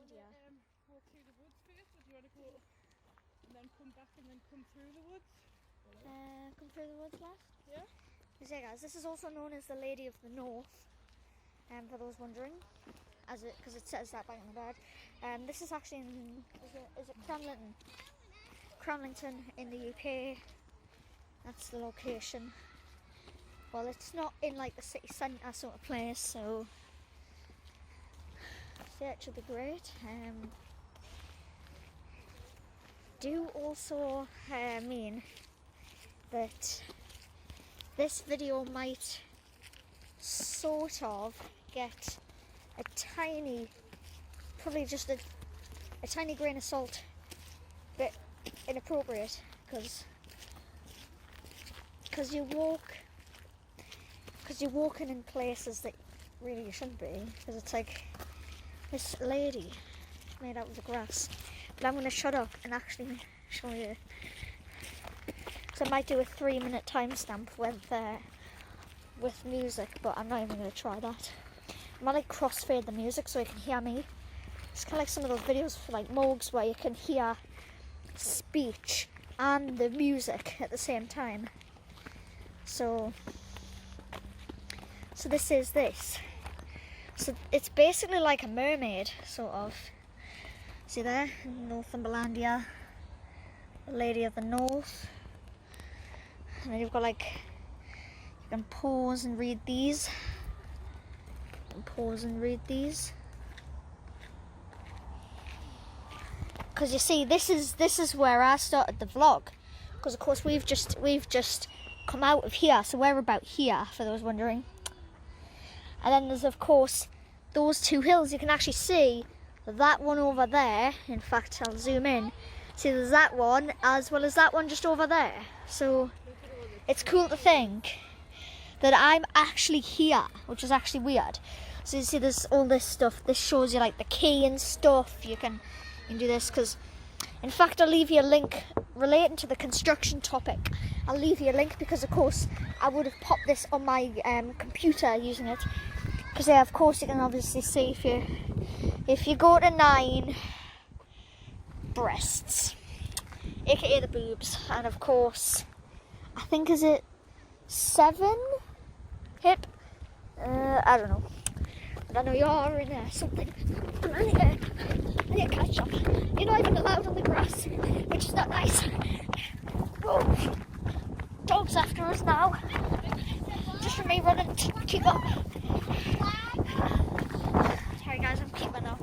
Northumberlandia. Walk through the woods first, or do you want to go and then come back and then come through the woods? Come through the woods last. Yeah. So yeah, guys, this is also known as the Lady of the North, for those wondering, because it says that back in the bird. This is actually in, is it Cramlington? Cramlington in the UK. That's the location. Well, it's not in like the city centre sort of place, so yeah, it should be great. Do also mean that this video might sort of get a tiny, probably just a tiny grain of salt, bit inappropriate, because you're walking in places that really you shouldn't be, because it's like this lady made out of the grass. But I'm going to shut up and actually show you. So I might do a 3-minute timestamp with music, but I'm not even going to try that. I might like crossfade the music so you can hear me. It's kind of like some of those videos for like Mogs where you can hear speech and the music at the same time. So this is this. So it's basically like a mermaid, sort of. See there, Northumberlandia, the Lady of the North. And then you've got like, you can pause and read these. Because you see, this is where I started the vlog. Because of course we've just come out of here, so we're about here, for those wondering. And then there's of course those two hills. You can actually see that one over there. In fact, I'll zoom in. See, there's that one as well as that one just over there. So it's cool to think that I'm actually here, which is actually weird. So you see, there's all this stuff. This shows you like the key and stuff. You can do this, because in fact I'll leave you a link relating to the construction topic. I'll leave you a link because of course I would have popped this on my computer using it. Because yeah, of course you can obviously see if you go to 9 breasts, aka the boobs, and of course I think is it 7 hip? I don't know, but I know you're in something. I need to catch up. You're not even allowed on the grass, which is not nice. Oh, dog's after us now. Just for me running to keep up. Sorry guys, I'm keeping up.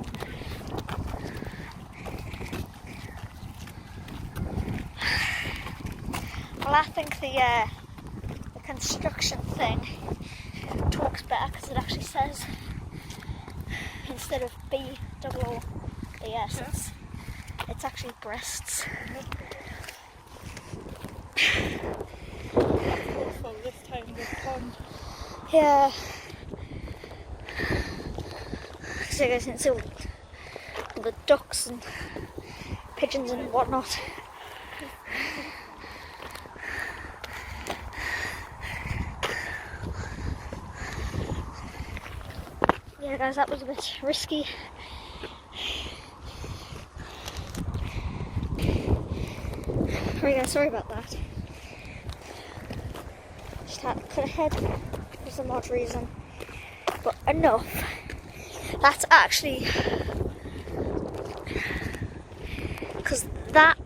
Well, I think the construction thing talks better because it actually says, instead of B-O-O-E-S, it's actually breasts. Awful this time of the pond. Yeah. So you guys can see all the ducks and pigeons and whatnot. Yeah guys, that was a bit risky. Right guys, sorry about that. Just had to cut ahead for some odd reason. But enough. That's actually, because that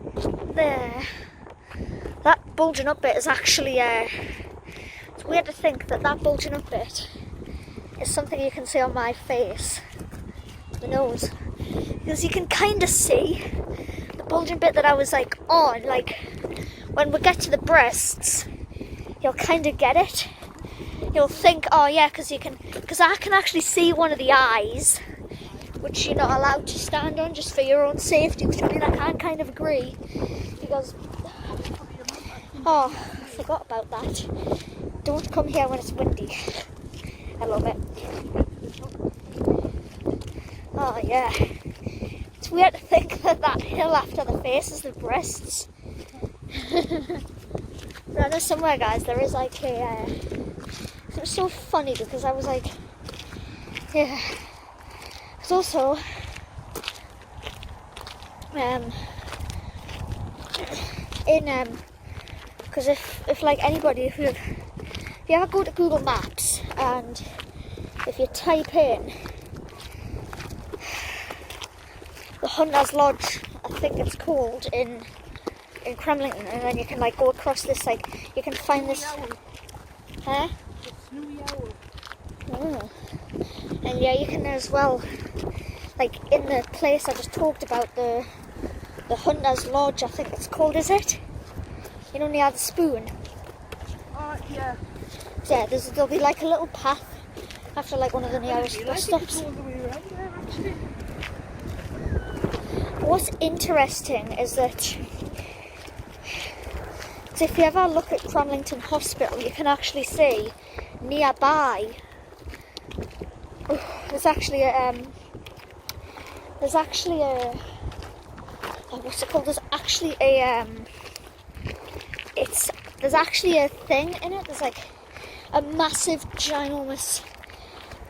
there, that bulging up bit is actually, it's weird to think that bulging up bit is something you can see on my face, the nose, because you can kind of see the bulging bit that I was like on, like when we get to the breasts, you'll kind of get it. You'll think, oh yeah, because I can actually see one of the eyes, which you're not allowed to stand on just for your own safety, which I mean I can kind of agree, because, oh, I forgot about that. Don't come here when it's windy. A little bit. Oh yeah. It's weird to think that hill after the face is the breasts. But I know somewhere, guys, there is like a, it was so funny because I was like, yeah. It's also, because if like anybody, if you ever go to Google Maps and if you type in the Hunters Lodge, I think it's called, in Cremlington, and then you can like go across this, like you can find this. Huh? Oh. And yeah, you can as well, like in the place I just talked about, the Hunters Lodge, I think it's called, is it? You know, near the spoon. Oh, yeah. So yeah, there'll be like a little path after like one of the nearest bus stops. What's interesting is that if you ever look at Cramlington Hospital, you can actually see nearby there's actually a what's it called? There's actually a thing in it. There's like a massive, ginormous.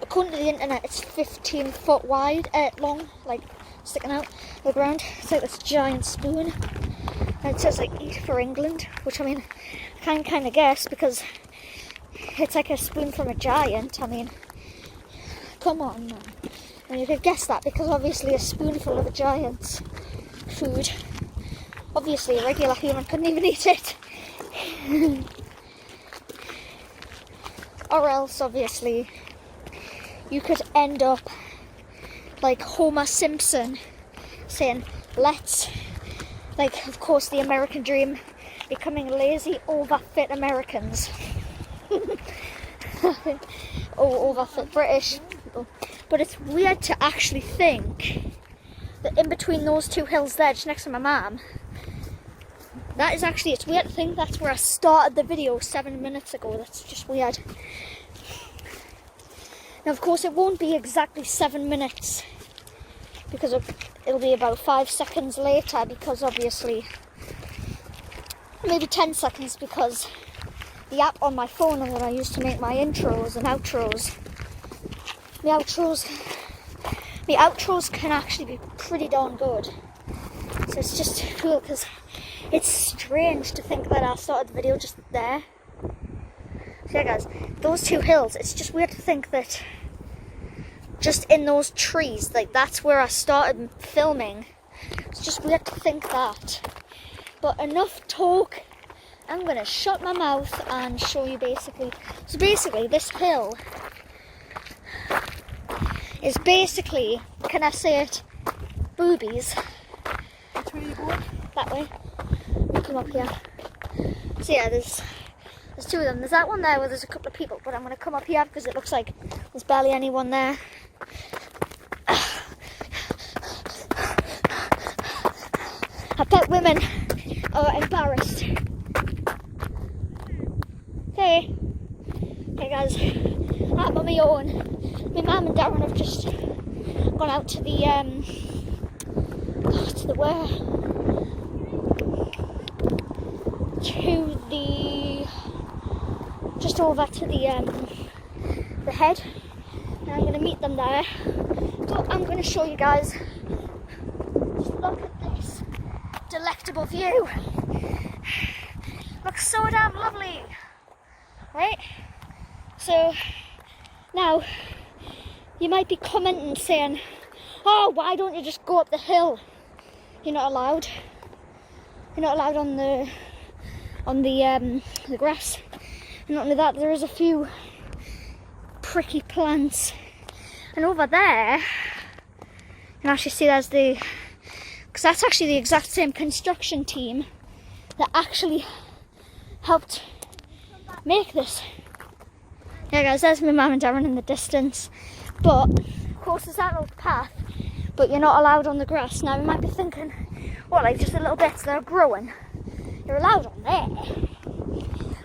According to the internet, it's 15 foot wide, long, like sticking out of the ground. It's like this giant spoon, and it says like "Eat for England," which I mean, I can kind of guess because it's like a spoon from a giant. I mean, come on, man. I mean, you could guess that because obviously a spoonful of a giant's food. Obviously, a regular human couldn't even eat it. Or else, obviously, you could end up like Homer Simpson saying, let's, like, of course, the American dream, becoming lazy, overfit Americans. Or overfit British people. But it's weird to actually think that in between those two hills there, just next to my mum, that is actually, it's weird to think that's where I started the video 7 minutes ago. That's just weird. Now, of course, it won't be exactly 7 minutes because it'll be about 5 seconds later, because obviously, maybe 10 seconds, because the app on my phone that I use to make my intros and outros, the outros can actually be pretty darn good. So it's just cool because it's strange to think that I started the video just there. So yeah, guys, those two hills, it's just weird to think that just in those trees, like that's where I started filming. It's just weird to think that. But enough talk. I'm going to shut my mouth and show you basically. So basically, this hill is basically, can I say it, boobies. Which way are you going? That way. We'll come up here. So yeah, there's two of them. There's that one there where there's a couple of people, but I'm going to come up here because it looks like there's barely anyone there. I bet women are embarrassed. Hey guys, I'm on my own. My mum and Darren have just gone out to the just over to the head, and I'm going to meet them there. So I'm going to show you guys. Just look at this delectable view. Looks so damn lovely, right? So now you might be commenting saying, "Oh, why don't you just go up the hill?" You're not allowed. You're not allowed on the grass. And not only that, there is a few pricky plants. And over there, you can actually see there's because that's actually the exact same construction team that actually helped make this. Yeah guys, there's my mum and Darren in the distance. But, of course, there's that little path, but you're not allowed on the grass. Now, you might be thinking, what, like just a little bits that are growing? You're allowed on there.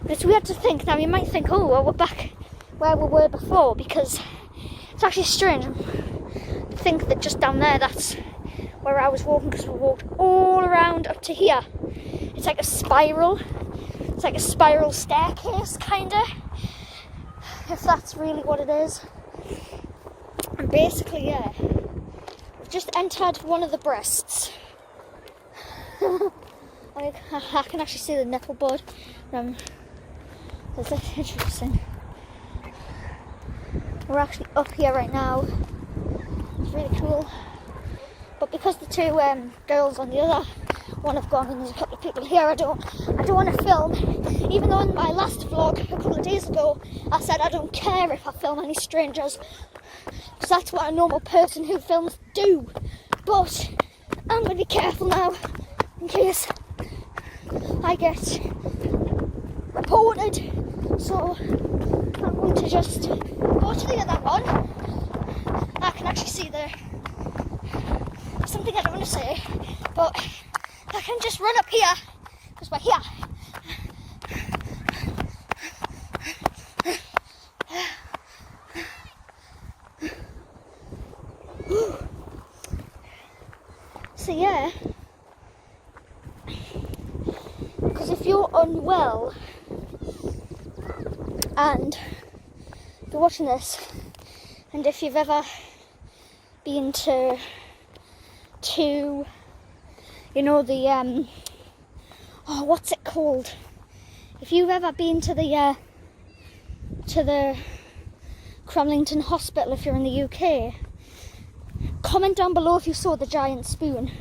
But it's weird to think, now you might think, oh, well, we're back where we were before, because it's actually strange to think that just down there, that's where I was walking, because we walked all around up to here. It's like a spiral. It's like a spiral staircase, kinda, if that's really what it is. And basically, yeah, we've just entered one of the breasts. I can actually see the nipple bud. That's interesting. We're actually up here right now. It's really cool. But because the two girls on the other one have gone and there's a couple of people here, I don't want to film. Even though in my last vlog a couple of days ago I said I don't care if I film any strangers, because that's what a normal person who films do. But I'm going to be careful now in case I get reported. So I'm going to just go to the other one. I can actually see something I don't want to say, but I can just run up here because we're here. So yeah, because if you're unwell and you're watching this, and if you've ever been to you know the what's it called? If you've ever been to the Cromlington Hospital, if you're in the UK, comment down below if you saw the giant spoon.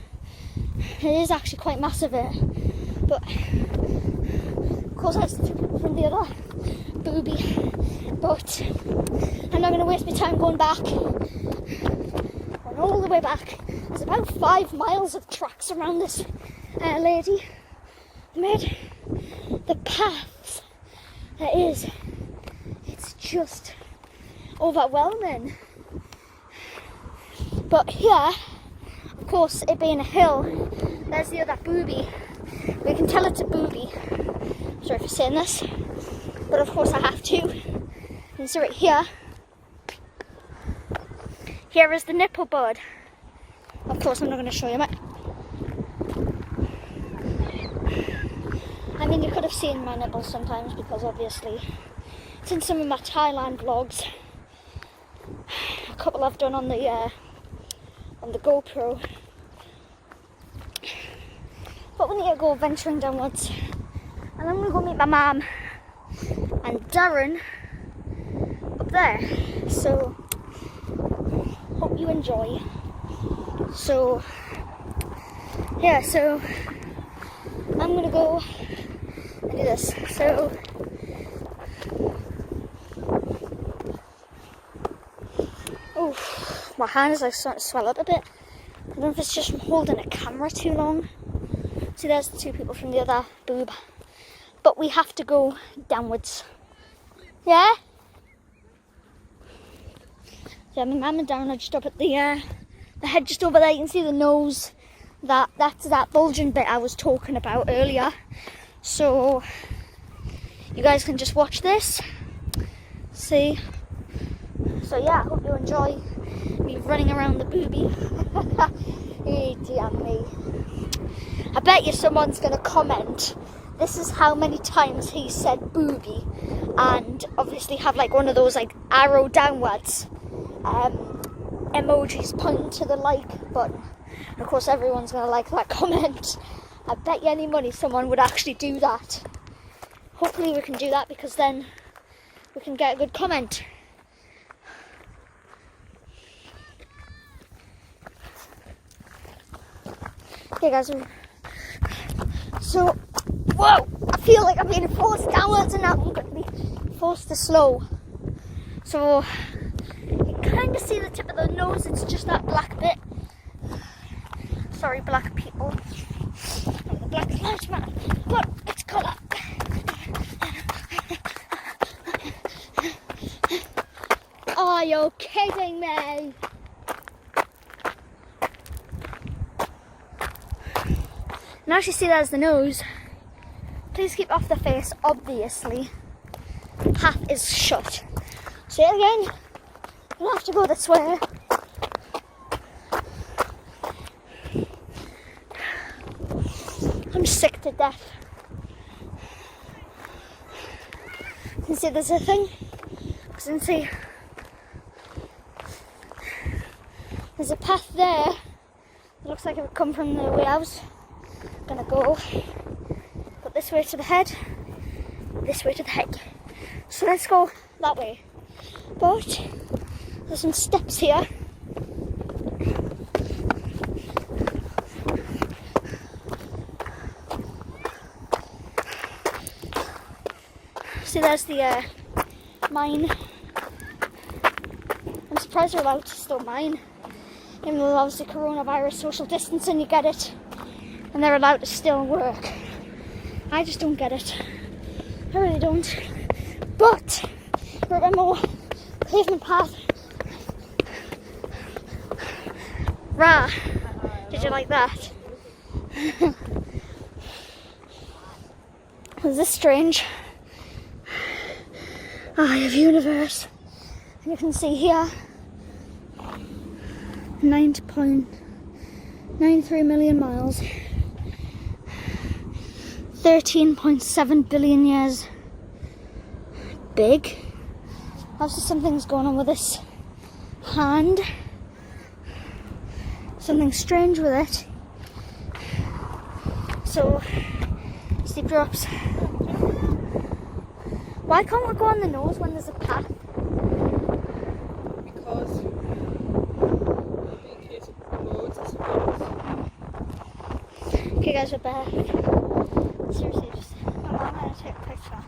It is actually quite massive, but of course that's from the other booby. But I'm not going to waste my time going back. Going all the way back. There's about 5 miles of tracks around this lady made. The paths there is, it's just overwhelming. But here, of course, it being a hill, there's the other booby. We can tell it's a booby. Sorry for saying this, but of course I have to. And so right here, here is the nipple bud. Of course, I'm not going to show you it. I mean, you could have seen my nipples sometimes because obviously it's in some of my Thailand vlogs. A couple I've done on the GoPro. But we need to go venturing downwards, and I'm going to go meet my mum and Darren up there. So hope you enjoy. So yeah, so I'm gonna go and do this. So oh, my hand is like starting to swell up a bit. I don't know if it's just from holding a camera too long. See, there's the two people from the other boob. But we have to go downwards. Yeah? Yeah, my mum and Darren are just up at the head just over there. You can see the nose. That's that bulging bit I was talking about earlier. So you guys can just watch this. See? So yeah, I hope you enjoy me running around the booby. Hey, dear me. I bet you someone's going to comment, this is how many times he said booby, and obviously have like one of those like arrow downwards emojis pointing to the like button. And of course everyone's going to like that comment. I bet you any money someone would actually do that. Hopefully we can do that, because then we can get a good comment. Okay guys, so, whoa, I feel like I'm being forced downwards and now I'm going to be forced to slow. So, you kind of see the tip of the nose, it's just that black bit. Sorry, black people. The Black Lives Matter, but it's colour. Are you kidding me? And as you see, there's the nose. Please keep off the face, obviously. Half is shut. Say it again. You'll have to go this way. I'm sick to death. You can see there's a thing. You can see there's a path there. It looks like it would come from the way I was gonna go this way to the head, this way to the head. So let's go that way. But there's some steps here. See, there's the mine. I'm surprised they're allowed to still mine. Even though obviously coronavirus, social distancing, you get it. And they're allowed to still work. I just don't get it. I really don't. But we're at a more pavement path. Rah! Did you like that? Was this strange? Eye of universe. And you can see here 9.93 million miles. 13.7 billion years. Big. Obviously something's going on with this hand. Something strange with it. So, steep drops. Why can't we go on the nose when there's a path? Because in case it promotes, I suppose. Okay guys, we're back. Seriously, I'm going to take a picture.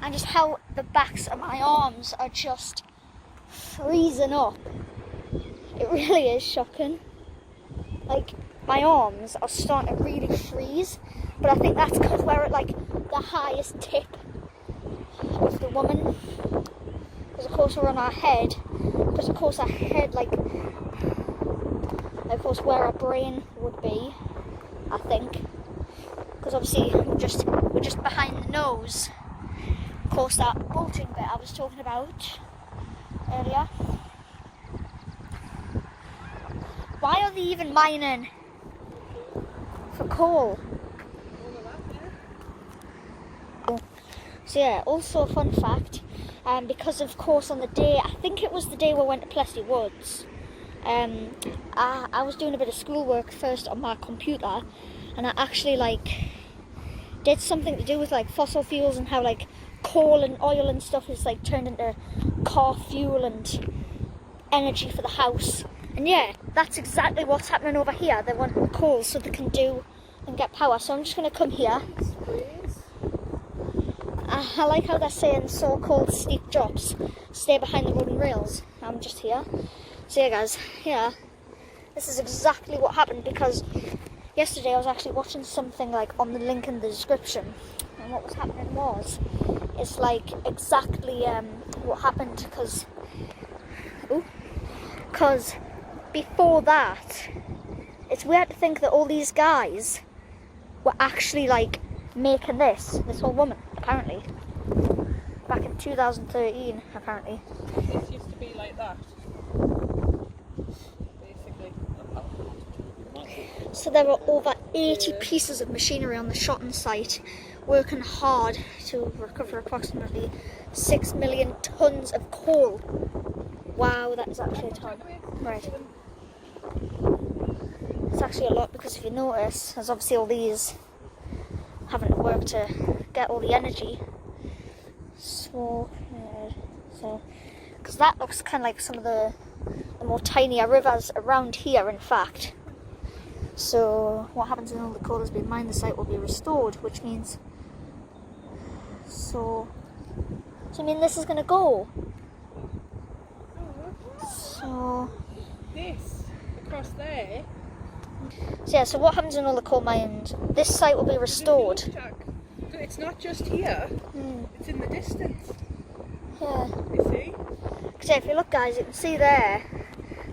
And just how the backs of my arms are just freezing up. It really is shocking. Like, my arms are starting to really freeze. But I think that's because we're at like the highest tip of the woman. Because of course we're on our head. Because of course our head, like of course where our brain would be, I think. Because obviously we're just behind the nose. Of course that bulging bit I was talking about earlier. Why are they even mining for coal? So yeah, also a fun fact, because of course on the day, I think it was the day we went to Plessy Woods, I was doing a bit of schoolwork first on my computer, and I actually like did something to do with like fossil fuels and how like coal and oil and stuff is like turned into car fuel and energy for the house. And yeah, that's exactly what's happening over here. They want coal so they can do and get power. So I'm just going to come here. I like how they're saying so-called steep drops stay behind the wooden rails. I'm just here. So yeah guys, here, this is exactly what happened, because yesterday I was actually watching something like on the link in the description, and what was happening was, it's like exactly what happened, because before that, it's weird to think that all these guys were actually like making this whole woman, apparently. Back in 2013, apparently. This used to be like that. Basically. So there were over 80 pieces of machinery on the Shotton site, working hard to recover approximately 6 million tonnes of coal. Wow, that is actually a ton. Right. It's actually a lot, because if you notice, there's obviously all these having to work to get all the energy. So, because that looks kind of like some of the more tinier rivers around here, in fact. So, what happens when all the coal has been mined, the site will be restored, which means, so I mean, this is going to go. So, this across there. So yeah, so what happens in all the coal mines? This site will be restored. So it's not just here, it's in the distance. Yeah. You see? Because yeah, if you look guys, you can see there,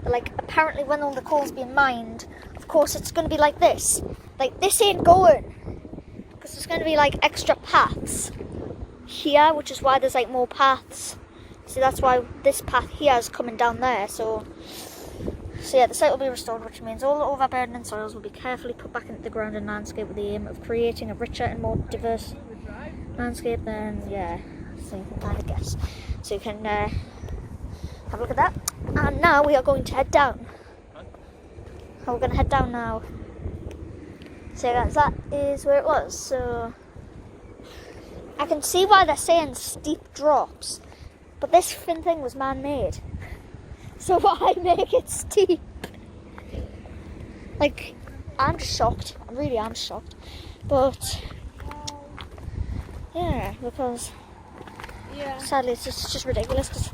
that, like, apparently when all the coal's been mined, of course it's going to be like this. Like, this ain't going. Because there's going to be like extra paths here, which is why there's like more paths. See, that's why this path here is coming down there. So yeah, the site will be restored, which means all the overburdening soils will be carefully put back into the ground and landscape with the aim of creating a richer and more diverse landscape. Then, yeah, so you can kind of guess. So you can have a look at that. And now we are going to head down. We're going to head down now. So guys, that is where it was. So I can see why they're saying steep drops, but this thing was man-made. So why make it steep? Like, I'm just shocked. I really am shocked. But yeah, because sadly it's just ridiculous. Because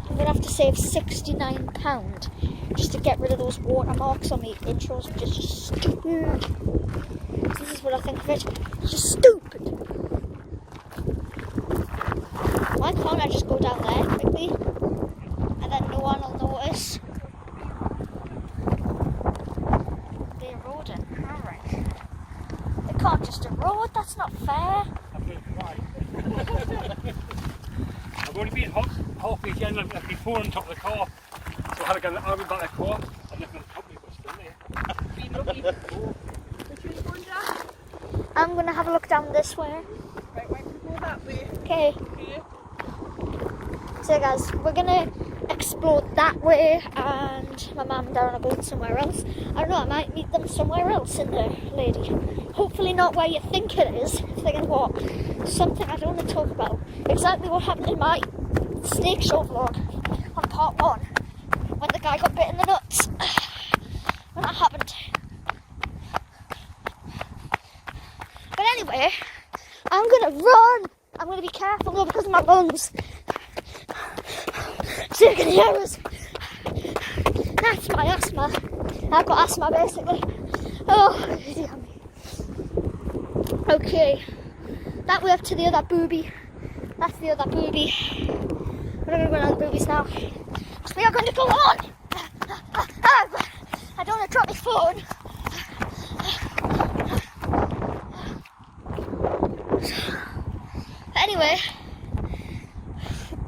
I'm gonna have to save £69 just to get rid of those watermarks on the intros, which is just stupid. This is what I think of it. It's just stupid. Why can't I just go down there quickly and then no one will notice? They're eroding. Alright. They can't just erode, that's not fair. I've only been halfway again, I've been pouring on top of the car. So I had to get out of the car and left the company was still there. Been lucky. Which way you going, Jack? I'm gonna have a look down this way. Right, why don't we go that way? Okay. Okay. So guys, we're gonna explore that way, and my mum and dad are going somewhere else. I don't know, I might meet them somewhere else in there, lady. Hopefully not where you think it is. Thinking what? Something I don't want to talk about. Exactly what happened in my snake show vlog on part 1, when the guy got bit in the nuts. When that happened. But anyway, I'm gonna run. I'm gonna be careful though because of my lungs. So you can hear us. That's my asthma. I've got asthma basically. Oh, dear me. Okay, that way up to the other booby. That's the other booby. We're not going to go down the boobies now. So we are going to go on. I don't want to drop my phone. Anyway,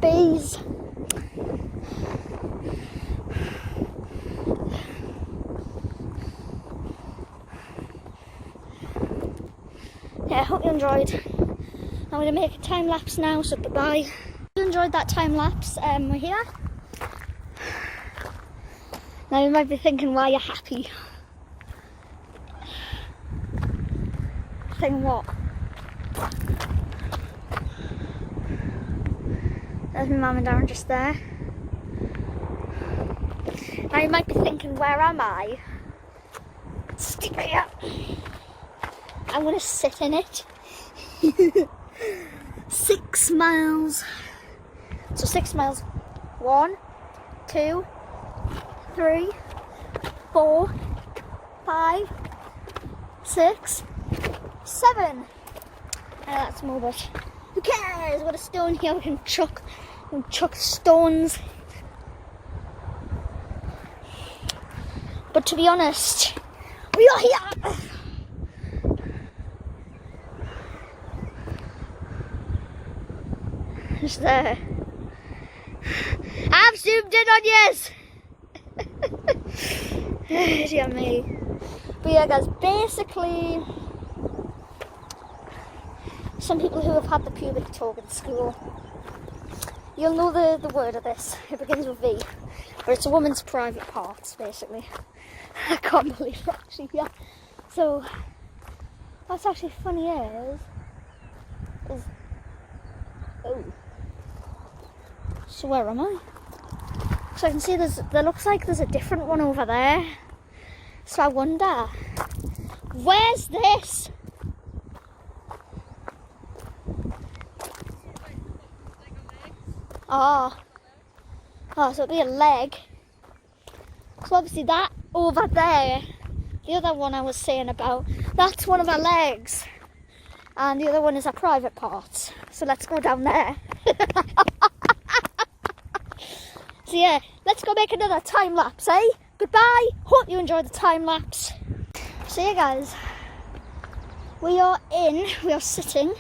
bees. Yeah, I hope you enjoyed. I'm going to make a time lapse now, so bye-bye. If you enjoyed that time lapse, we're here. Now you might be thinking why you're happy. Thinking what? There's my mum and dad just there. Now you might be thinking, where am I? Stick here. I'm going to sit in it. 6 miles. So 6 miles. 1, 2, 3, 4, 5, 6, 7. That's more, but who cares? We've got a stone here. We can chuck stones. But to be honest, we are here. Just there. I've zoomed in on yes. Dear me. But yeah, guys, basically, some people who have had the pubic talk in school, you'll know the word of this. It begins with V, but it's a woman's private parts, basically. I can't believe it actually. Yeah. So what's actually funny is oh. So where am I? So I can see there looks like there's a different one over there. So I wonder, where's this? Oh, so it'll be a leg. So obviously that over there, the other one I was saying about, that's one of our legs. And the other one is our private parts. So let's go down there. So yeah, let's go make another time lapse, eh? Goodbye. Hope you enjoyed the time lapse. So yeah, guys, we are sitting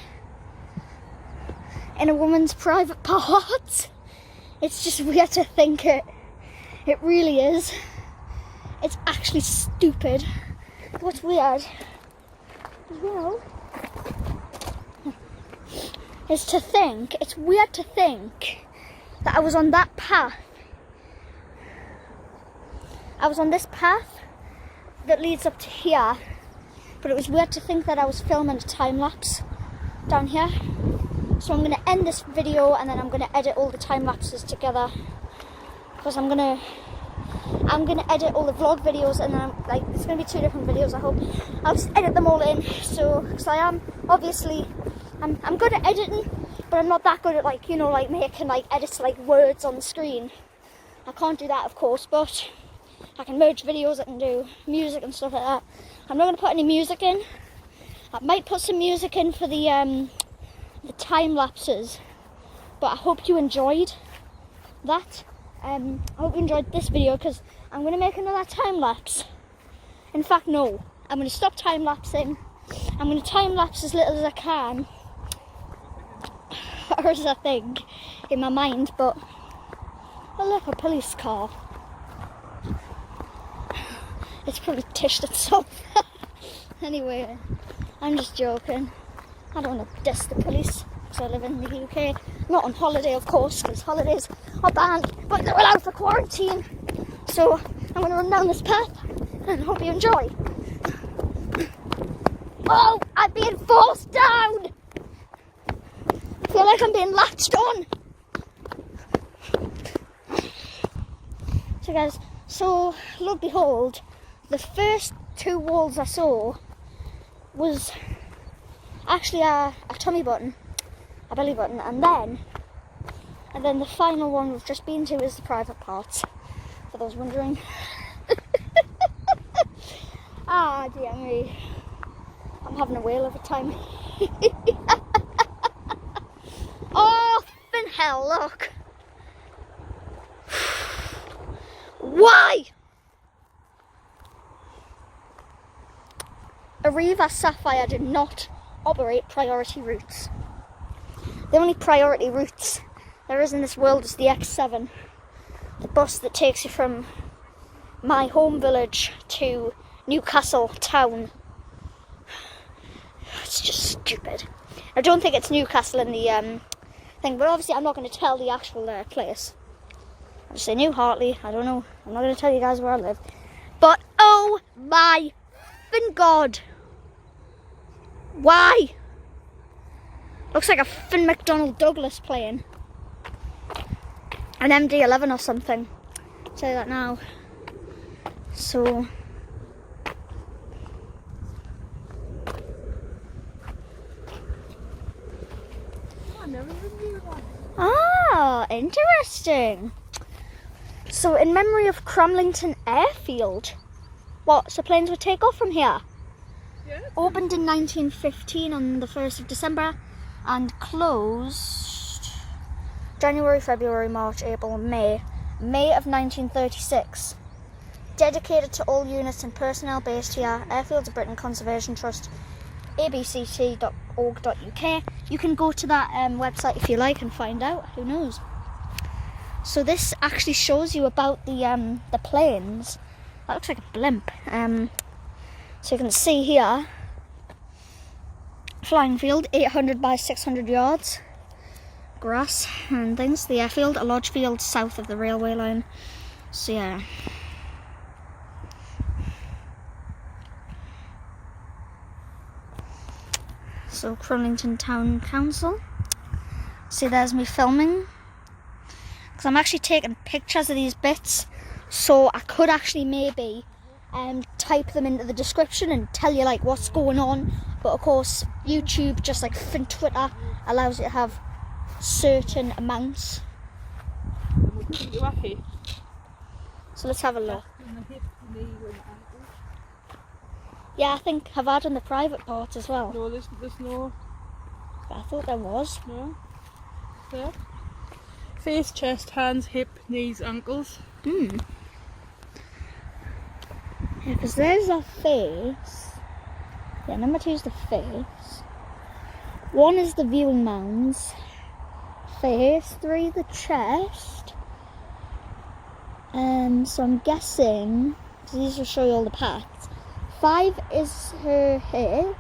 in a woman's private part. It's just weird to think it really is. It's actually stupid. What's weird, well, is to think, it's weird to think that I was on that path. I was on this path that leads up to here, but it was weird to think that I was filming a time lapse down here. So I'm going to end this video and then I'm going to edit all the time lapses together, because I'm going to edit all the vlog videos, and then it's going to be 2 different videos. I hope I'll just edit them all in. So because I am obviously I'm good at editing, but I'm not that good at making edits words on the screen. I can't do that, of course, but I can merge videos. I can do music and stuff like that. I'm not going to put any music in. I might put some music in for the time lapses, but I hope you enjoyed that. I hope you enjoyed this video, because I'm going to make another time lapse. In fact, no, I'm going to stop time lapsing. I'm going to time lapse as little as I can, or as I think in my mind. But oh look, a police car. It's probably tished itself. Anyway, I'm just joking. I don't want to diss the police because I live in the UK. Not on holiday, of course, because holidays are banned, but they're allowed for quarantine. So I'm going to run down this path and hope you enjoy. Oh, I'm being forced down! I feel like I'm being latched on. So guys, so lo and behold, the first 2 walls I saw was actually a tummy button, a belly button, and then the final one we've just been to is the private parts, for those wondering. Ah, dear me, I'm having a whale of a time. Oh, in hell, look. Why? Arriva Sapphire do not operate priority routes. The only priority routes there is in this world is the X7, the bus that takes you from my home village to Newcastle town. It's just stupid. I don't think it's Newcastle in the thing, but obviously I'm not going to tell the actual place. I'll just say New Hartley, I don't know. I'm not going to tell you guys where I live. But oh my fin God! Why? Looks like a Finn McDonnell Douglas playing. An MD-11 or something. I'll tell you that now. So... I never knew that. Ah, interesting. So, in memory of Cramlington Airfield, what? So planes would take off from here? Yeah. Opened in 1915 on the 1st of December and closed January, February, March, April, May. May of 1936. Dedicated to all units and personnel based here, Airfields of Britain Conservation Trust, abct.org.uk. You can go to that website if you like and find out, who knows. So this actually shows you about the planes. That looks like a blimp. So you can see here, flying field, 800 by 600 yards, grass and things. The airfield, a large field south of the railway line. So yeah. So Cramlington Town Council. See, there's me filming. Because I'm actually taking pictures of these bits, so I could actually maybe type them into the description and tell you like what's going on. But of course, YouTube, just like Twitter, allows you to have certain amounts. So let's have a look. Yeah, I think have I done the private parts as well? No, there's no. I thought there was. No. There. Face, chest, hands, hip, knees, ankles. Yeah, because there's a face. Yeah, number 2 is the face. 1 is the viewing mounds. Face. 3 the chest. So I'm guessing, because these will show you all the parts. 5 is her hip.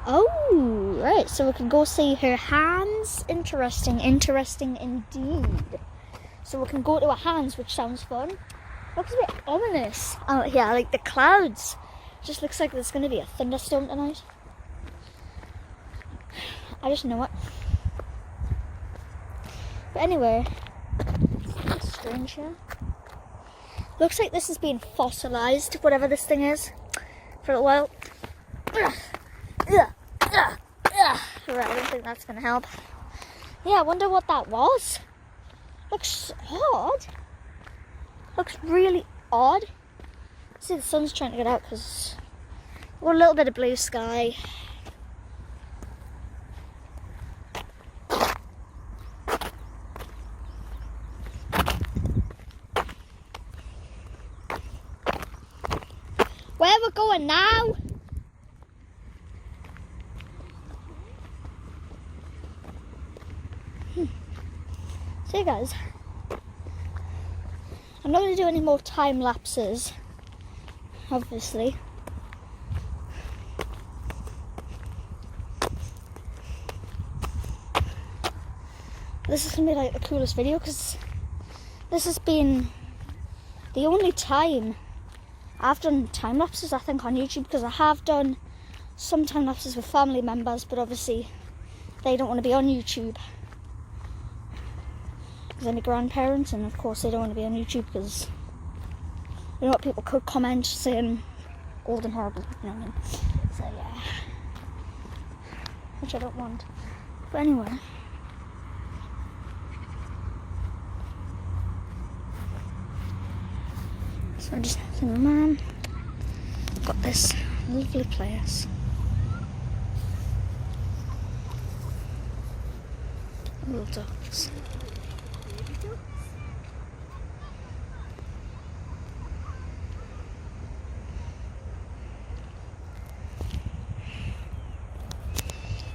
Oh, right, so we can go see her hands. Interesting indeed. So we can go to her hands, which sounds fun. Looks a bit ominous out here, like the clouds Just looks like there's going to be a thunderstorm tonight. I just know it. But anyway, it's strange here. Looks like this has been fossilized, whatever this thing is, for a while. Right, I don't think that's going to help. Yeah, I wonder what that was. Looks odd. Looks really odd. See, the sun's trying to get out because we've got a little bit of blue sky. Where we're going now? So you guys, I'm not going to do any more time lapses, obviously. This is going to be like the coolest video because this has been the only time I've done time lapses, I think, on YouTube, because I have done some time lapses with family members, but obviously they don't want to be on YouTube. They're my grandparents, and of course they don't want to be on YouTube because you know what, people could comment saying old and horrible, you know what I mean? So yeah, which I don't want. But anyway, so I'm just thinking, man, got this lovely place. Little ducks.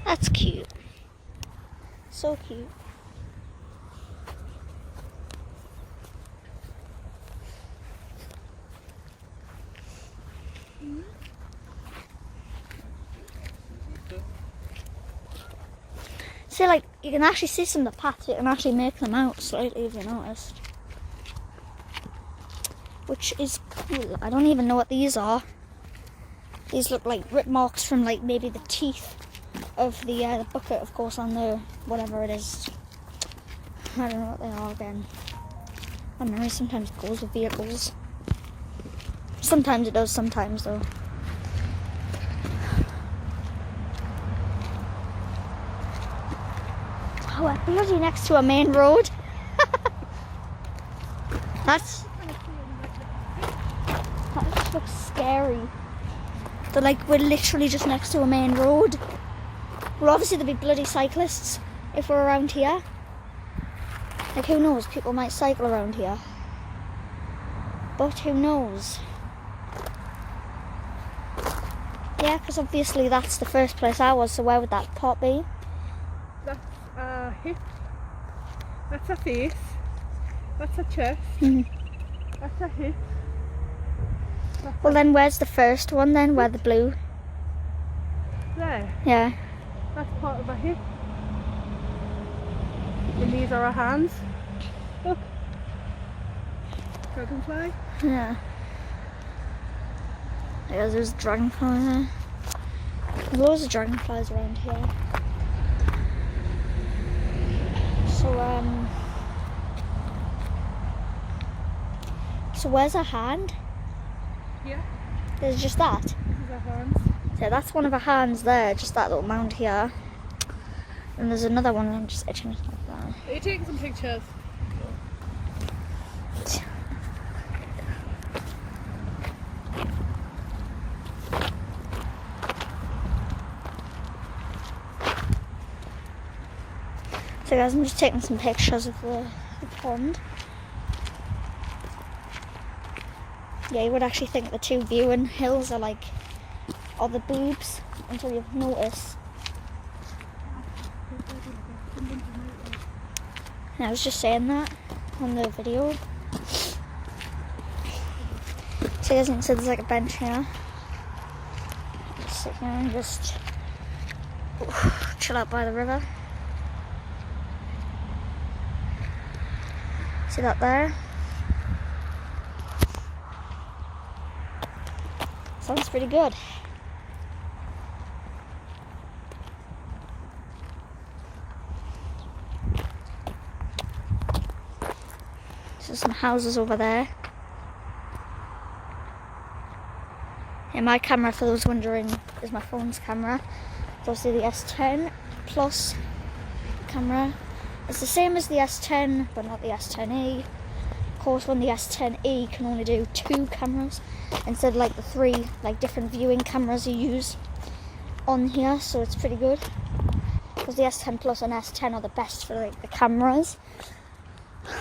That's cute. So cute. See, like, you can actually see some of the paths, you can actually make them out slightly if you noticed. Which is cool. I don't even know what these are. These look like rip marks from, like, maybe the teeth of the bucket, of course, on the whatever it is. I don't know what they are again. I don't know, sometimes it goes with vehicles. Sometimes it does, sometimes though. Oh, we're bloody next to a main road. That just looks scary. They're like, we're literally just next to a main road. Well, obviously there'll be bloody cyclists if we're around here. Like, who knows? People might cycle around here. But who knows? Yeah, because obviously that's the first place I was, so where would that pot be? That's a hip. That's a face. That's a chest. That's a hip. Well, then where's the first one then? Where the blue? There. Yeah. That's part of a hip. And these are our hands. Look. Dragonfly. Yeah. Yeah, there's a dragonfly there. There's loads of dragonflies around here. So where's our hand? Here. There's just that. This is our hands. So that's one of our hands there, just that little mound here. And there's another one I'm just itching to like that. Are you taking some pictures? So guys, I'm just taking some pictures of the pond. Yeah, you would actually think the two viewing hills are like, are the boobs, until you notice. And I was just saying that on the video. So you guys can see there's like a bench here. Just sit here and just chill out by the river. See that there? Sounds pretty good. There's some houses over there. And my camera, for those wondering, is my phone's camera. It's also the S10 Plus camera. It's the same as the S10, but not the S10e. Of course, when the S10e can only do 2 cameras instead of like the 3 like different viewing cameras you use on here, so it's pretty good. Because the S10 Plus and S10 are the best for like the cameras.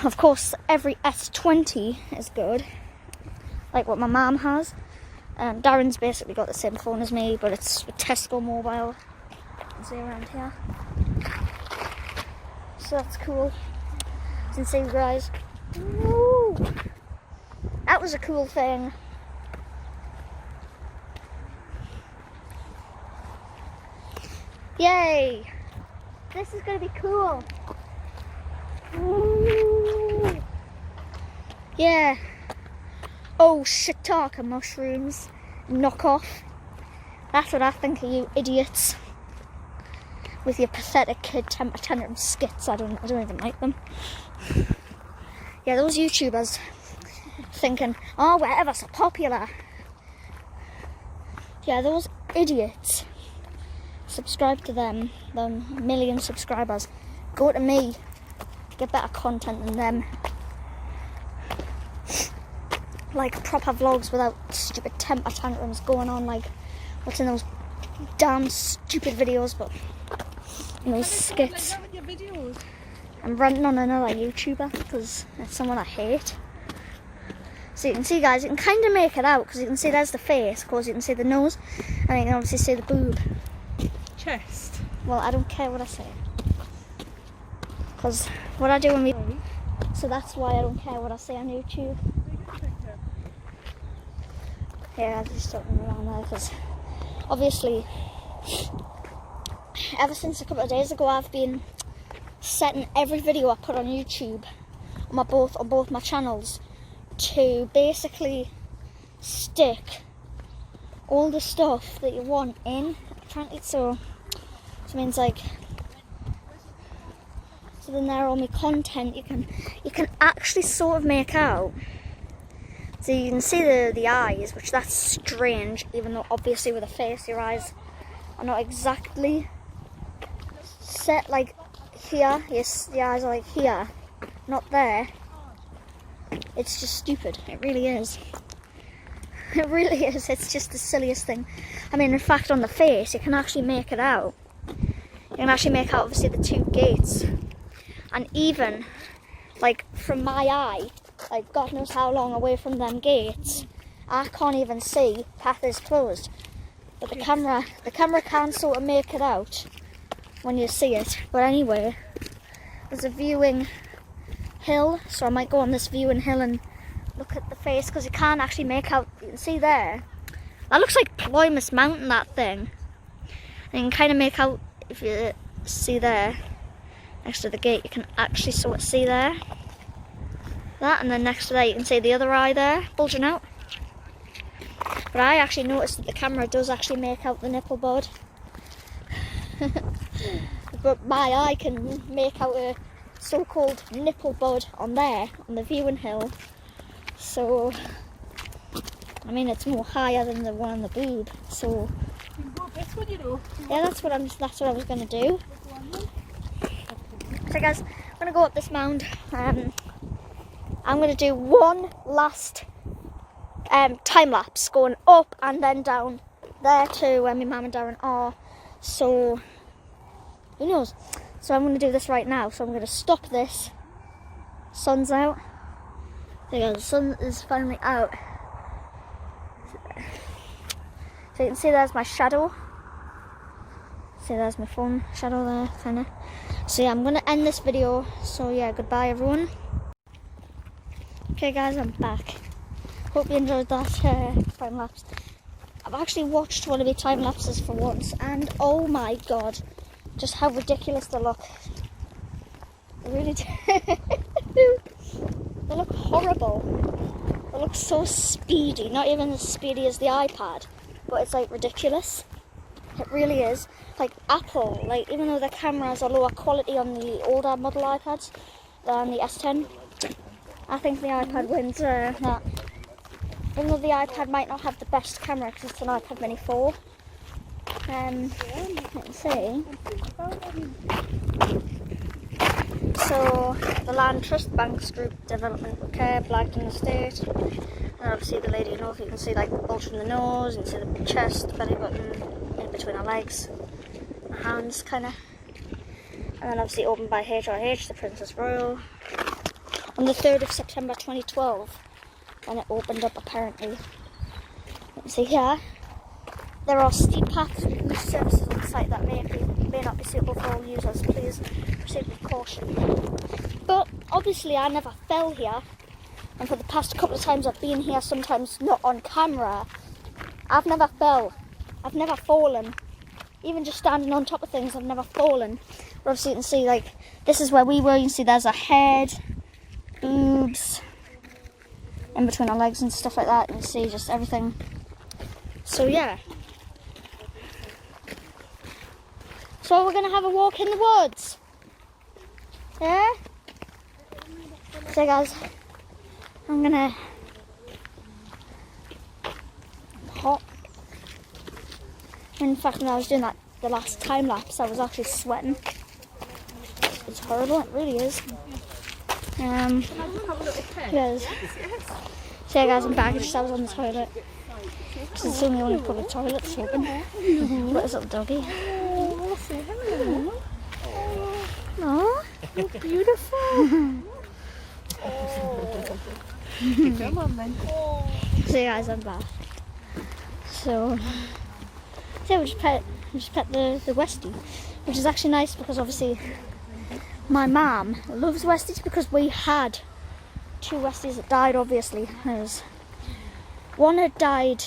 Of course, every S20 is good, like what my mum has. Darren's basically got the same phone as me, but it's a Tesco mobile. You can see around here. So that's cool. You can see, guys. Woo! That was a cool thing. Yay! This is going to be cool. Ooh. Yeah. Oh, shiitake mushrooms. Knock off. That's what I think of you idiots. With your pathetic kid temper tantrum skits. I don't even like them. Yeah, those YouTubers thinking, oh, we're ever so popular. Yeah, those idiots. Subscribe to them, the million subscribers. Go to me. Get better content than them. Like proper vlogs without stupid temper tantrums going on, like what's in those damn stupid videos, but in those skits. I'm ranting on another YouTuber because it's someone I hate. So you can see, guys, you can kind of make it out because you can see there's the face, of course you can see the nose, and you can obviously see the boob. Chest. Well, I don't care what I say. Because what I do on YouTube, so that's why I don't care what I say on YouTube. Yeah, I just don't run around there because obviously ever since a couple of days ago I've been setting every video I put on YouTube on both my channels to basically stick all the stuff that you want in apparently, so it means like, so then there all my content you can actually sort of make out. So you can see the eyes, which that's strange, even though obviously with a face your eyes are not exactly set like here. Yes, the eyes are like here, not there. It's just stupid, it really is. It really is, it's just the silliest thing. I mean, in fact, on the face you can actually make it out. You can actually make out obviously the 2 gates. And even like from my eye, like God knows how long away from them gates, I can't even see path is closed. But the camera can sort of make it out when you see it. But anyway, there's a viewing hill, so I might go on this viewing hill and look at the face because you can't actually make out. You can see there, that looks like Plymouth Mountain, that thing. And you can kind of make out, if you see there next to the gate, you can actually sort of see there. That, and then next to that you can see the other eye there bulging out. But I actually noticed that the camera does actually make out the nipple bud. But my eye can make out a so-called nipple bud on there, on the viewing hill. So, I mean, it's more higher than the one on the boob. So, yeah, that's what I was gonna do. So, guys, I'm gonna go up this mound. I'm going to do one last time lapse going up and then down there to where my mum and Darren are. So, who knows? So I'm going to do this right now. So I'm going to stop this. Sun's out. There you go, the sun is finally out. So you can see there's my shadow. See, there's my phone shadow there, kind of. So yeah, I'm going to end this video. So yeah, goodbye everyone. Okay guys, I'm back. Hope you enjoyed that time lapse. I've actually watched one of the time lapses for once, and oh my god, just how ridiculous they look. They really do. They look horrible. They look so speedy, not even as speedy as the iPad. but it's like ridiculous. It really is. Like Apple, like even though the cameras are lower quality on the older model iPads than the S10, I think the iPad wins that. Even though the iPad might not have the best camera because it's an iPad Mini 4. Let's see. So the Land Trust Banks Group Development with Care, Blagdon Estate. And obviously the lady north, you can see like the bulge from the nose, you can see the chest, the belly button, in between her legs, her hands kinda. And then obviously opened by HRH, the Princess Royal, on the 3rd of September 2012, when it opened up apparently. You can see here, there are steep paths with mist surfaces on the site that may not be suitable for all users. Please proceed with caution. But obviously I never fell here, and for the past couple of times I've been here, sometimes not on camera, I've never fell. I've never fallen. Even just standing on top of things, I've never fallen. But obviously you can see, like, this is where we were. You can see there's a head, boobs, in between our legs and stuff like that. You can see just everything. So yeah. So we're going to have a walk in the woods. Yeah? So guys, I'm going to hop. In fact, when I was doing that the last time lapse, I was actually sweating. It's horrible, it really is. Yes. So yeah guys, I'm back. I was on the toilet. This is the only public toilet that's open. Look at this little doggy. Say hello. Oh, you're beautiful. Come on then. So yeah guys, I'm back. So we just pet the Westie, which is actually nice because obviously my mum loves Westies because we had 2 Westies that died. Obviously, one had died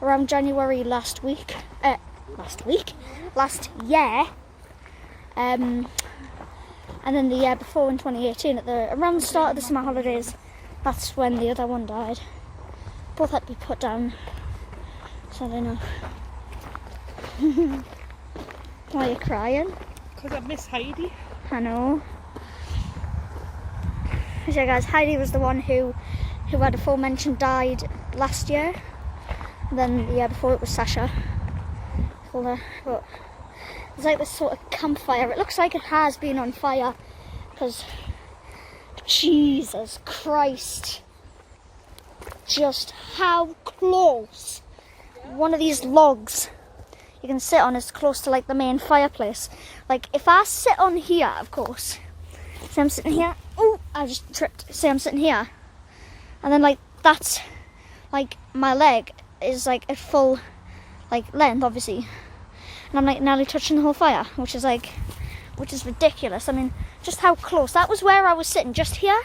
around January last year, and then the year before in 2018 around the start of the summer holidays, that's when the other one died. Both had to be put down, so I don't know. Why are you crying? Because I miss Heidi. I know. So guys, Heidi was the one who had aforementioned died last year. And then the year before it was Sasha. But there's like this sort of campfire. It looks like it has been on fire because Jesus Christ, just how close one of these logs you can sit on is close to like the main fireplace. Like if I sit on here, of course, say I'm sitting here, oh, I just tripped, say I'm sitting here, and then like that's like my leg is like at full like length obviously, and I'm like nearly touching the whole fire, which is ridiculous. I mean, just how close, that was where I was sitting, just here,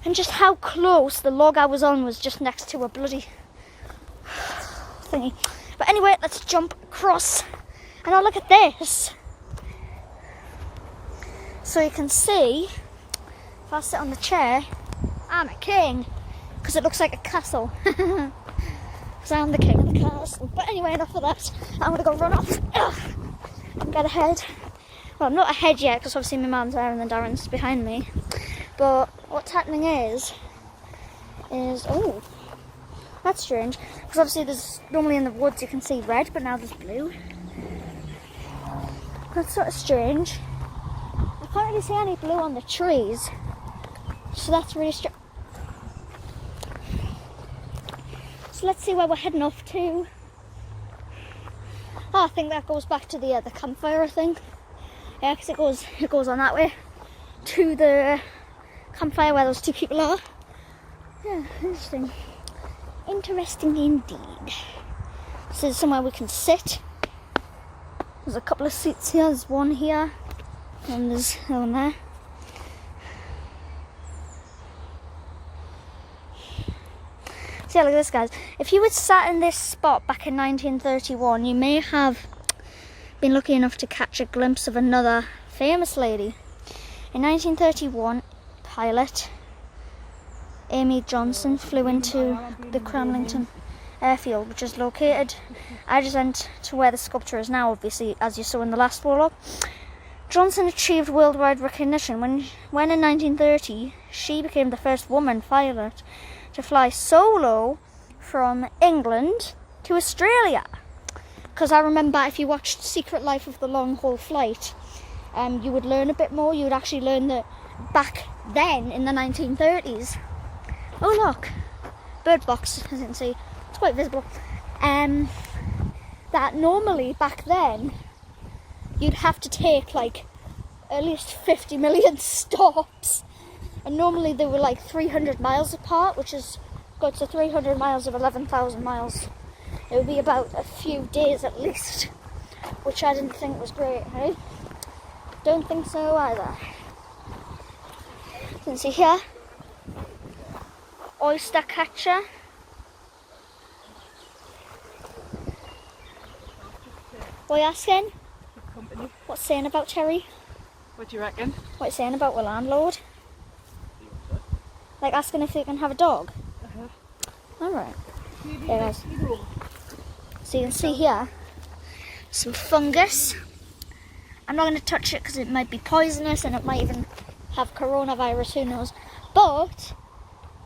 and just how close the log I was on was just next to a bloody thingy. But anyway, let's jump across, and oh, look at this. So you can see, if I sit on the chair, I'm a king, because it looks like a castle. Because I'm the king of the castle. But anyway, enough of that. I'm going to go run off and get ahead. Well, I'm not ahead yet, because obviously my mum's there and then Darren's behind me. But what's happening is oh, that's strange, because obviously there's normally in the woods you can see red, but now there's blue. That's sort of strange. I can't really see any blue on the trees, so that's really strange. So let's see where we're heading off to. Oh, I think that goes back to the campfire, I think. Yeah, because it goes on that way to the campfire where those 2 people are. Yeah, interesting. Interesting indeed. This is somewhere we can sit. There's a couple of seats here. There's one here, and there's one there. So yeah, look at this, guys. If you had sat in this spot back in 1931, you may have been lucky enough to catch a glimpse of another famous lady. In 1931, pilot Amy Johnson flew into the Cramlington airfield, which is located. I just went to where the sculpture is now, obviously, as you saw in the last vlog. Johnson achieved worldwide recognition when in 1930 she became the first woman pilot to fly solo from England to Australia. Because I remember if you watched Secret Life of the Long Haul Flight, you would learn a bit more. You would actually learn that back then in the 1930s. Oh look, bird box, as you can see, it's quite visible. That normally back then you'd have to take like at least 50 million stops, and normally they were like 300 miles apart, which is got to 300 miles of 11,000 miles. It would be about a few days at least, which I didn't think was great, hey? Don't think so either. You can see here, oyster catcher. What are you asking? Company. What's saying about Terry? What do you reckon? What are you saying about the landlord? Like asking if they can have a dog? Alright. There it is. So you can see here, some fungus. I'm not going to touch it because it might be poisonous and it might even have coronavirus, who knows. But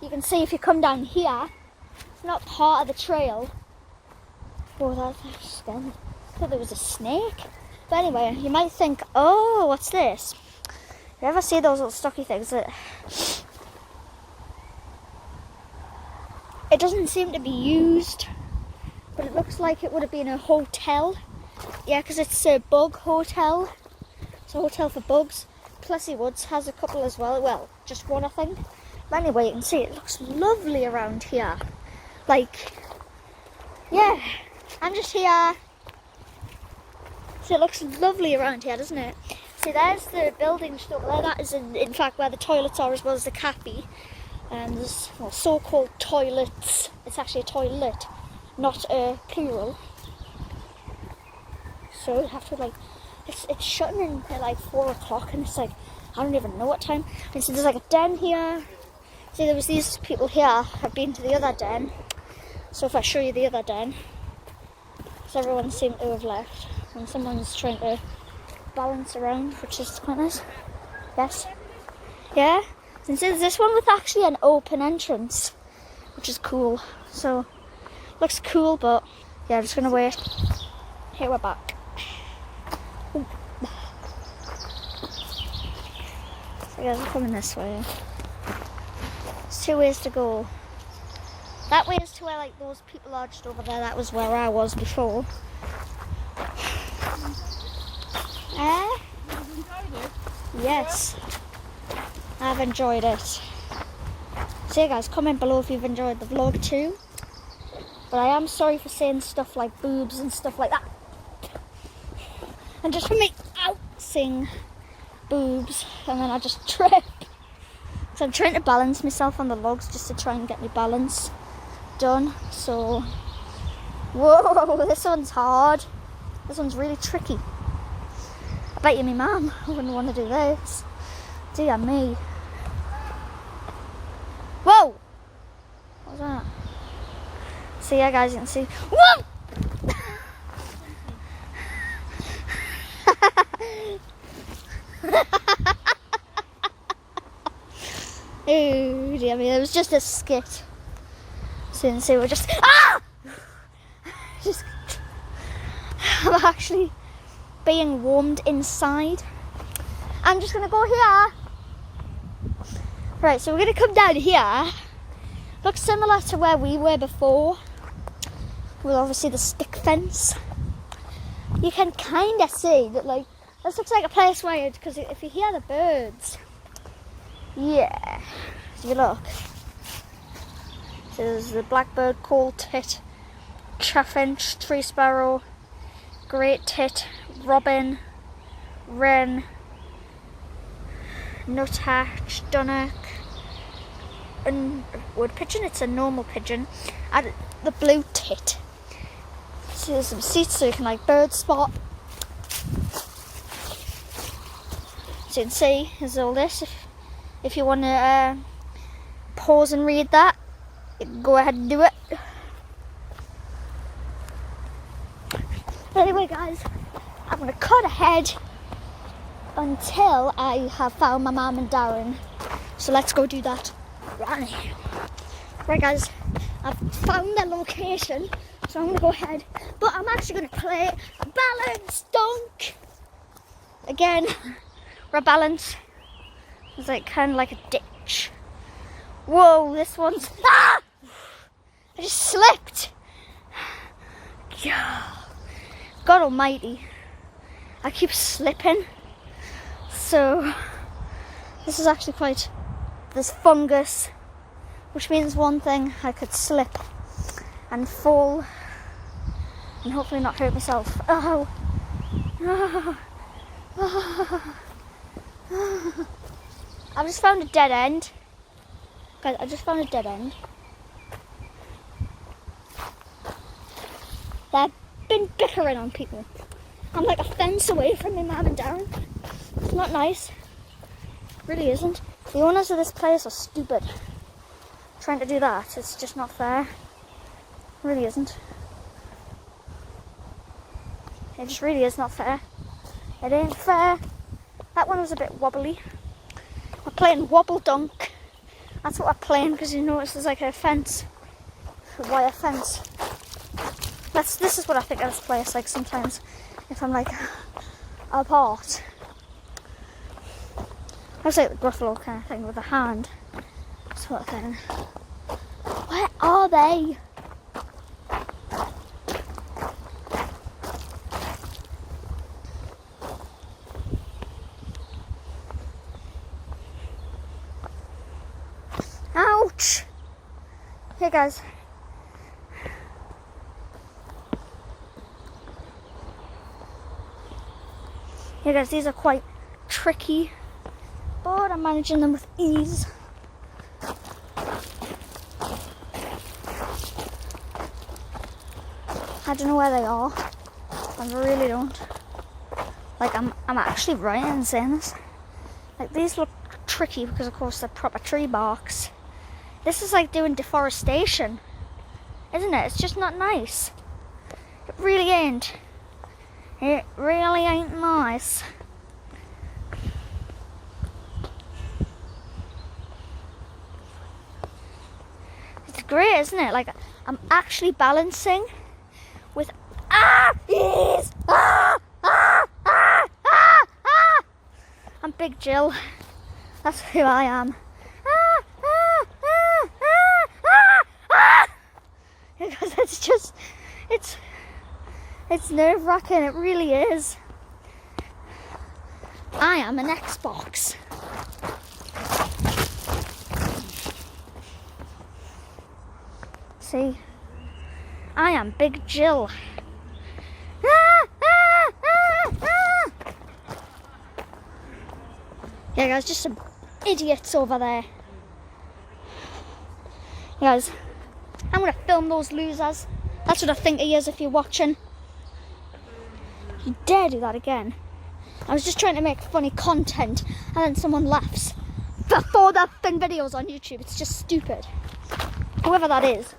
you can see if you come down here, it's not part of the trail. Oh, that's scary. I thought there was a snake. But anyway, you might think, oh, what's this? You ever see those little stocky things that... It doesn't seem to be used, but it looks like it would have been a hotel. Yeah, because it's a bug hotel. It's a hotel for bugs. Plessy Woods has a couple as well. Well, just one, I think. But anyway, you can see it looks lovely around here. Like, yeah, I'm just here. So it looks lovely around here, doesn't it? See, there's the building just over there. That is in fact where the toilets are, as well as the cappy. And there's so-called toilets. It's actually a toilet, not a plural. So you have to like, it's shutting in at like 4 o'clock, and it's like, I don't even know what time. And so there's like a den here. See, there was these people here. I've been to the other den. So if I show you the other den, so everyone seemed to have left, and someone's trying to balance around, which is quite nice. Yes. Yeah. And so there's this one with actually an open entrance, which is cool. So looks cool, but yeah, I'm just gonna wait. Here we're back. Ooh. So guys, we're coming this way. There's 2 ways to go. That way is to where like those people are just over there. That was where I was before. Yes, I've enjoyed it. So yeah guys, comment below if you've enjoyed the vlog too. But I am sorry for saying stuff like boobs and stuff like that. And just for me out saying boobs, and then I just trip. So I'm trying to balance myself on the logs just to try and get my balance done. So, whoa, this one's hard. This one's really tricky. I bet you my mum wouldn't want to do this. Dear me. Whoa! What was that? So yeah guys, you can see. Whoa! Oh dear me, it was just a skit. So you can see we're just... Ah! Just... I'm actually being warmed inside. I'm just gonna go here. Right, so we're gonna come down here. Looks similar to where we were before, with obviously the stick fence. You can kind of see that, like, this looks like a place where, because if you hear the birds, yeah, if you look, so there's the blackbird, cold tit, chaffinch, tree sparrow, great tit, robin, wren, nuthatch, dunnock, and wood pigeon. It's a normal pigeon, and the blue tit. So there's some seats so you can like bird spot. So you can see there's all this. If you want to pause and read that, go ahead and do it. But anyway, guys, I'm going to cut ahead until I have found my mum and Darren. So let's go do that right now. Right, guys, I've found their location, so I'm going to go ahead. But I'm actually going to play balance dunk. Again, we're balance. It's like kind of like a ditch. Whoa, this one's... Ah! I just slipped. God almighty. I keep slipping. So, this is actually quite... There's fungus, which means one thing, I could slip and fall and hopefully not hurt myself. Oh. I've just found a dead end. Guys, I just found a dead end. They've been bickering on people. I'm like a fence away from my mum and Darren. It's not nice. It really isn't. The owners of this place are stupid. Trying to do that, it's just not fair. It really isn't. It just really is not fair. It ain't fair. That one was a bit wobbly. We're playing wobble dunk. That's what we're playing, because you notice there's like a fence. A wire fence. This is what I think of this place, like sometimes if I'm like apart. I was like the Gruffalo kind of thing with a hand. Sort of thing. Where are they? Ouch! Hey guys. Hey guys, these are quite tricky, but I'm managing them with ease. I don't know where they are. I really don't. Like, I'm actually right in saying this. Like, these look tricky because, of course, they're proper tree barks. This is like doing deforestation, isn't it? It's just not nice. It really ain't. It really ain't nice. It's great, isn't it? Like, I'm actually balancing with ease. I'm Big Jill. That's who I am. Because it's just, it's nerve-wracking. It really is. I am an Xbox. See, I am Big Jill. Yeah, guys, just some idiots over there. Guys, I'm gonna film those losers. That's what I think of you if you're watching. You dare do that again. I was just trying to make funny content and then someone laughs. Before they're fin videos on YouTube, it's just stupid. Whoever that is.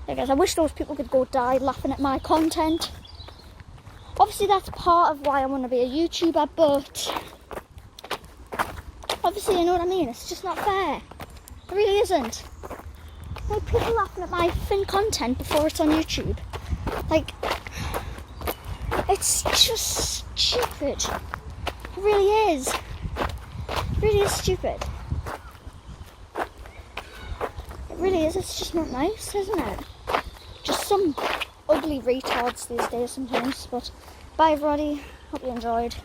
Yeah, guys, I wish those people could go die laughing at my content. Obviously that's part of why I want to be a YouTuber, but obviously you know what I mean, it's just not fair. It really isn't. Like, people laughing at my fin content before it's on YouTube. Like, it's just stupid. It really is. It really is stupid. It really is, it's just not nice, isn't it? Just some ugly retards these days sometimes. But bye everybody, hope you enjoyed.